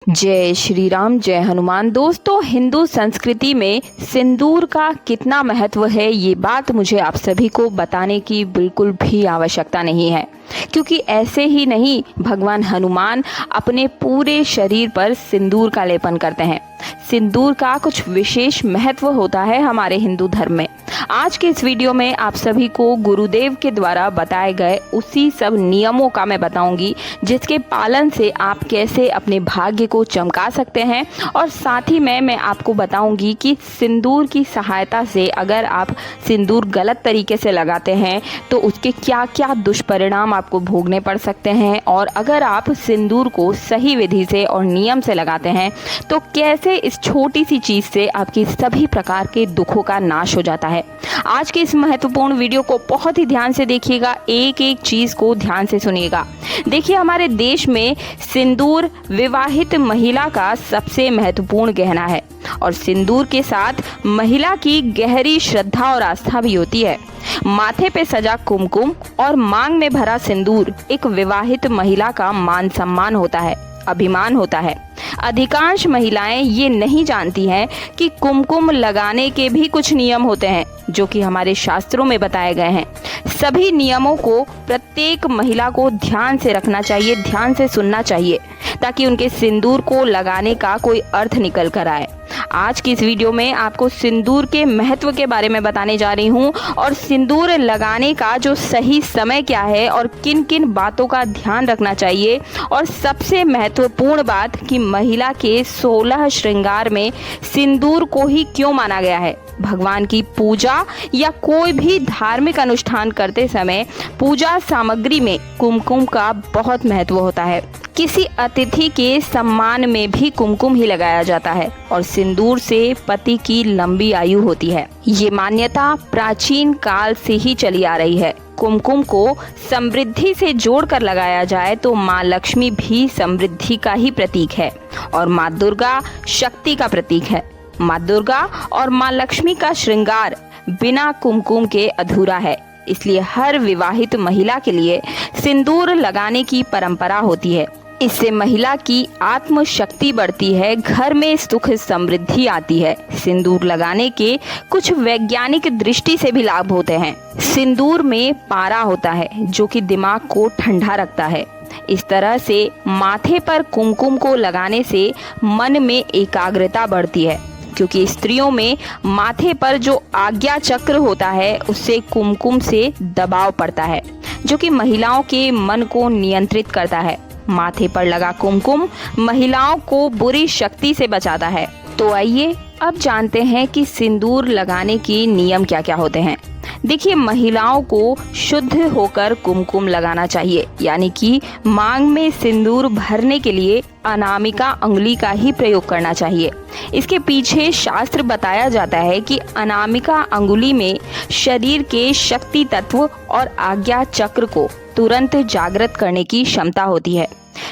जय श्री राम, जय हनुमान। दोस्तों, हिंदू संस्कृति में सिंदूर का कितना महत्व है ये बात मुझे आप सभी को बताने की बिल्कुल भी आवश्यकता नहीं है, क्योंकि ऐसे ही नहीं भगवान हनुमान अपने पूरे शरीर पर सिंदूर का लेपन करते हैं। सिंदूर का कुछ विशेष महत्व होता है हमारे हिंदू धर्म में। आज के इस वीडियो में आप सभी को गुरुदेव के द्वारा बताए गए उसी सब नियमों का मैं बताऊंगी, जिसके पालन से आप कैसे अपने भाग्य को चमका सकते हैं। और साथ ही मैं आपको बताऊंगी कि सिंदूर की सहायता से अगर आप सिंदूर गलत तरीके से लगाते हैं तो उसके क्या क्या दुष्परिणाम आपको भोगने पड़ सकते हैं, और अगर आप सिंदूर को सही विधि से और नियम से लगाते हैं तो कैसे इस छोटी सी चीज़ से आपकी सभी प्रकार के दुखों का नाश हो जाता है। आज के इस महत्वपूर्ण वीडियो को बहुत ही ध्यान से देखिएगा, एक एक चीज को ध्यान से सुनिएगा। देखिए, हमारे देश में सिंदूर विवाहित महिला का सबसे महत्वपूर्ण गहना है, और सिंदूर के साथ महिला की गहरी श्रद्धा और आस्था भी होती है। माथे पे सजा कुमकुम और मांग में भरा सिंदूर एक विवाहित महिला का मान सम्मान होता है, अभिमान होता है। अधिकांश महिलाएं ये नहीं जानती हैं कि कुमकुम लगाने के भी कुछ नियम होते हैं, जो कि हमारे शास्त्रों में बताए गए हैं। सभी नियमों को प्रत्येक महिला को ध्यान से रखना चाहिए, ध्यान से सुनना चाहिए, ताकि उनके सिंदूर को लगाने का कोई अर्थ निकल कर आए। आज की इस वीडियो में आपको सिंदूर के महत्व के बारे में बताने जा रही हूँ, और सिंदूर लगाने का जो सही समय क्या है और किन किन बातों का ध्यान रखना चाहिए, और सबसे महत्वपूर्ण बात कि महिला के 16 श्रृंगार में सिंदूर को ही क्यों माना गया है। भगवान की पूजा या कोई भी धार्मिक अनुष्ठान करते समय पूजा सामग्री में कुमकुम का बहुत महत्व होता है। किसी अतिथि के सम्मान में भी कुमकुम ही लगाया जाता है, और सिंदूर से पति की लंबी आयु होती है। ये मान्यता प्राचीन काल से ही चली आ रही है। कुमकुम को समृद्धि से जोड़कर लगाया जाए तो माँ लक्ष्मी भी समृद्धि का ही प्रतीक है, और माँ दुर्गा शक्ति का प्रतीक है। माँ दुर्गा और माँ लक्ष्मी का श्रृंगार बिना कुमकुम के अधूरा है। इसलिए हर विवाहित महिला के लिए सिंदूर लगाने की परंपरा होती है। इससे महिला की आत्म शक्ति बढ़ती है, घर में सुख समृद्धि आती है। सिंदूर लगाने के कुछ वैज्ञानिक दृष्टि से भी लाभ होते हैं। सिंदूर में पारा होता है, जो कि दिमाग को ठंडा रखता है। इस तरह से माथे पर कुमकुम को लगाने से मन में एकाग्रता बढ़ती है, क्योंकि स्त्रियों में माथे पर जो आज्ञा चक्र होता है उससे कुमकुम से दबाव पड़ता है, जो कि महिलाओं के मन को नियंत्रित करता है। माथे पर लगा कुमकुम महिलाओं को बुरी शक्ति से बचाता है। तो आइए अब जानते हैं कि सिंदूर लगाने के नियम क्या क्या होते हैं। देखिए, महिलाओं को शुद्ध होकर कुमकुम लगाना चाहिए, यानी कि मांग में सिंदूर भरने के लिए अनामिका अंगुली का ही प्रयोग करना चाहिए। इसके पीछे शास्त्र बताया जाता है कि अनामिका अंगुली में शरीर के शक्ति तत्व और आज्ञा चक्र को तुरंत जागृत करने की क्षमता होती है।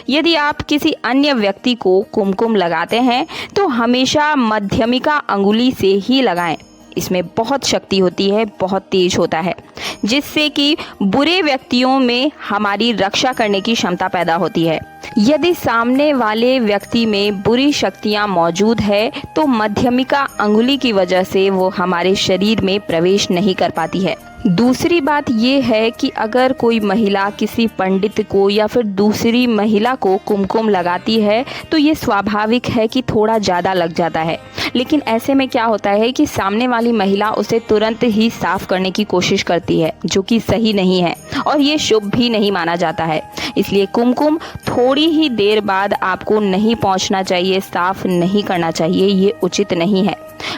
यदि आप किसी अन्य व्यक्ति को कुमकुम लगाते हैं तो हमेशा मध्यमिका अंगुली से ही लगाएं। इसमें बहुत शक्ति होती है, बहुत तेज होता है, जिससे कि बुरे व्यक्तियों में हमारी रक्षा करने की क्षमता पैदा होती है। यदि सामने वाले व्यक्ति में बुरी शक्तियां मौजूद है तो मध्यमिका अंगुली की वजह से वो हमारे शरीर में प्रवेश नहीं कर पाती है। दूसरी बात ये है कि अगर कोई महिला किसी पंडित को या फिर दूसरी महिला को कुमकुम लगाती है तो ये स्वाभाविक है कि थोड़ा ज़्यादा लग जाता है, लेकिन ऐसे में क्या होता है कि सामने वाली महिला उसे तुरंत ही साफ करने की कोशिश करती है, जो कि सही नहीं है और ये शुभ भी नहीं माना जाता है। इसलिए कुमकुम थोड़ी ही देर बाद आपको नहीं पहुंचना चाहिए, साफ नहीं करना चाहिए, ये उचित नहीं है।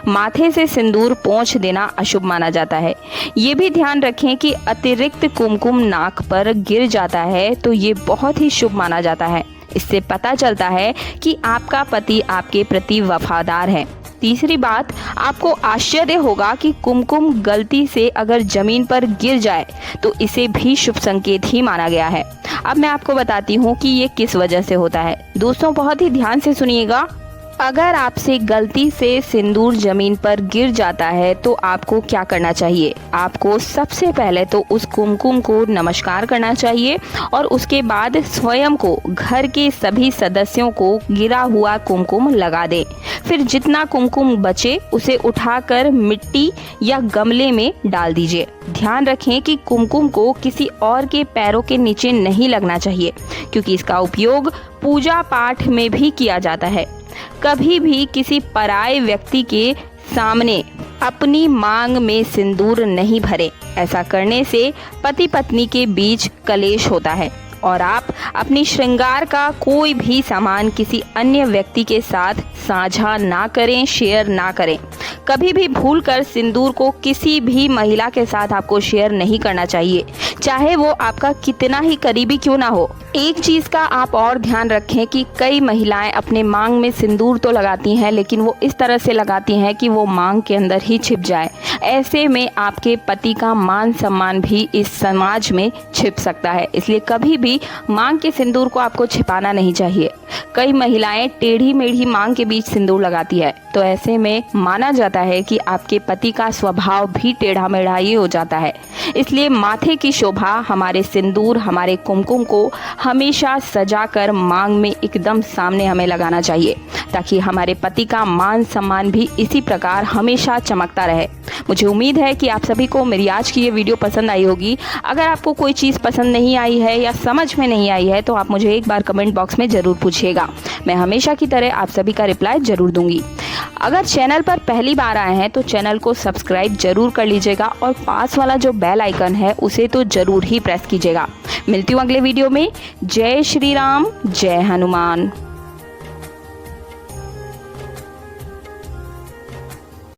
माथे से सिंदूर पोंछ देना अशुभ माना जाता है। ये भी ध्यान रखें कि अतिरिक्त कुमकुम नाक पर गिर जाता है तो ये बहुत ही शुभ माना जाता है। इससे पता चलता है कि आपका पति आपके प्रति वफादार है। तीसरी बात, आपको आश्चर्य होगा कि कुमकुम गलती से अगर जमीन पर गिर जाए तो इसे भी शुभ संकेत ही माना गया है। अब मैं आपको बताती हूँ कि ये किस वजह से होता है। दोस्तों, बहुत ही ध्यान से सुनिएगा। अगर आपसे गलती से सिंदूर जमीन पर गिर जाता है तो आपको क्या करना चाहिए? आपको सबसे पहले तो उस कुमकुम को नमस्कार करना चाहिए और उसके बाद स्वयं को, घर के सभी सदस्यों को गिरा हुआ कुमकुम लगा दें। फिर जितना कुमकुम बचे उसे उठाकर मिट्टी या गमले में डाल दीजिए। ध्यान रखें कि कुमकुम को किसी और के पैरों के नीचे नहीं लगना चाहिए, क्योंकि इसका उपयोग पूजा पाठ में भी किया जाता है। कभी भी किसी पराये व्यक्ति के सामने अपनी मांग में सिंदूर नहीं भरें। ऐसा करने से पति पत्नी के बीच कलेश होता है और आप अपनी श्रृंगार का कोई भी सामान किसी अन्य व्यक्ति के साथ साझा ना करें, शेयर ना करें। कभी भी भूलकर सिंदूर को किसी भी महिला के साथ आपको शेयर नहीं करना चाहिए, चाहे वो आपका कितना ही करीबी क्यों ना हो। एक चीज का आप और ध्यान रखें कि कई महिलाएं अपने मांग में सिंदूर तो लगाती हैं, लेकिन वो इस तरह से लगाती हैं कि वो मांग के अंदर ही छिप जाए। ऐसे में आपके पति का मान सम्मान भी इस समाज में छिप सकता है। इसलिए कभी भी मांग के सिंदूर को आपको छिपाना नहीं चाहिए। कई महिलाएं टेढ़ी मेढ़ी मांग के बीच सिंदूर लगाती है, तो ऐसे में माना जाता है कि आपके पति का स्वभाव भी टेढ़ा मेढ़ा ही हो जाता है। इसलिए माथे की शोभा हमारे सिंदूर, हमारे कुमकुम को हमेशा सजाकर मांग में एकदम सामने हमें लगाना चाहिए, ताकि हमारे पति का मान सम्मान भी इसी प्रकार हमेशा चमकता रहे। मुझे उम्मीद है कि आप सभी को मेरी आज की ये वीडियो पसंद आई होगी। अगर आपको कोई चीज़ पसंद नहीं आई है या समझ में नहीं आई है तो आप मुझे एक बार कमेंट बॉक्स में ज़रूर पूछिएगा। मैं हमेशा की तरह आप सभी का रिप्लाई ज़रूर दूंगी। अगर चैनल पर पहली बार आए हैं तो चैनल को सब्सक्राइब जरूर कर लीजिएगा और पास वाला जो बेल आइकन है उसे तो जरूर ही प्रेस कीजिएगा। मिलती हूँ अगले वीडियो में। जय श्री राम, जय हनुमान।